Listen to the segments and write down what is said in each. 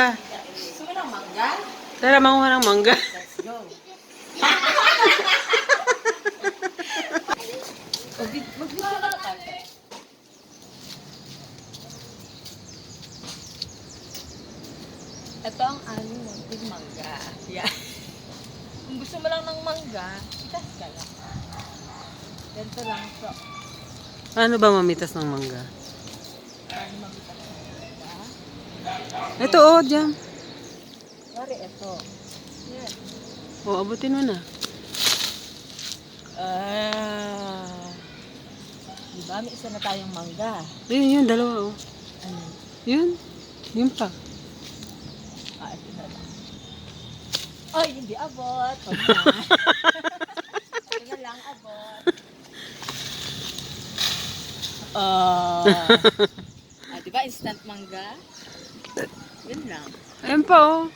Gusto mo ng mangga? Tara, manguha ng mangga. Let's go. Magbibigyan ka na tayo. Ito ang aming munting mangga. Yan. Kung gusto mo lang ng mangga, itas ka lang. Ganito lang. So, Paano ba mamitas ng mangga? paano mabitas ng mangga? Ito, oh, dyan. Sorry, ito. Yan. Oh, abutin mo na. Diba? May isa na tayong mangga. Yun, dalawa, oh. Ano? Yun pa. Ito na lang. Ay, hindi abot. Huwag na. Ito na lang abot. Diba? Instant mangga? Yun lang. Ayun pa, oh.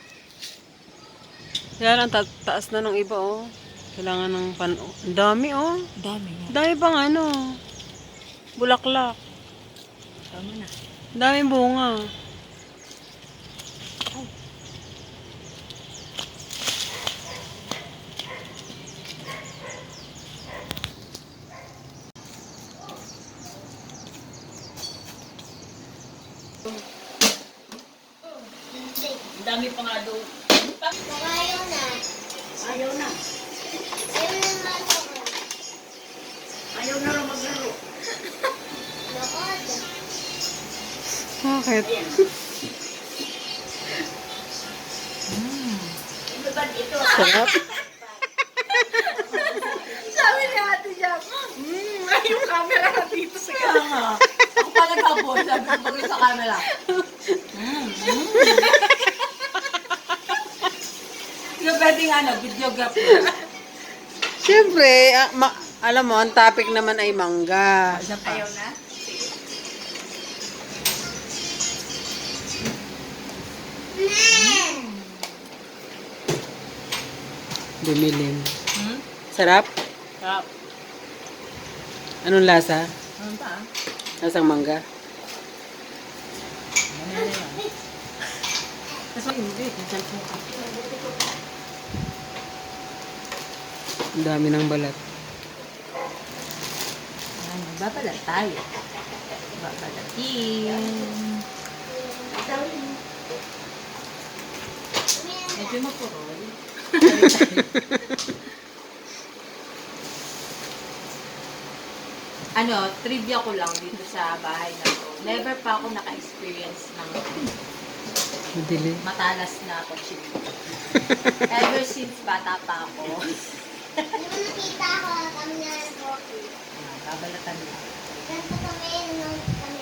Yan, ang taas na ng iba, oh. Kailangan ng Ang dami, oh. Dami nga. Dami pang ano. Bulaklak. Tama na. Daming bunga. Ang dami pa nga doon. Ayaw na. Ayaw na. Ayaw na maglaro. Ayaw na lang maglaro. Lakad. Bakit? Ito ba dito? Sarap. Sabi ni Ate Jam, ay yung camera na dito sa kama. Ako pa nag-abot, sabi ko bagay sa camera. Hindi pwedeng videographer. Siyempre, alam mo, ang topic naman ay mangga. Ayaw na? Dumilim. Sarap? Sarap. Anong lasa? Ano pa? Lasang mangga? Ano yan? Kasi hindi, cellphone ka. Ang dami ng balat. Magbabalat tayo. Babalatin. Medyo mapurol. Trivia ko lang dito sa bahay na to. Never pa ako naka-experience ng Madilim. matalas na kutsilyo. Ever since bata pa ako. Hindi mo nakita ako kami na ng coffee. Babalatan lang. Ganito kami nung kami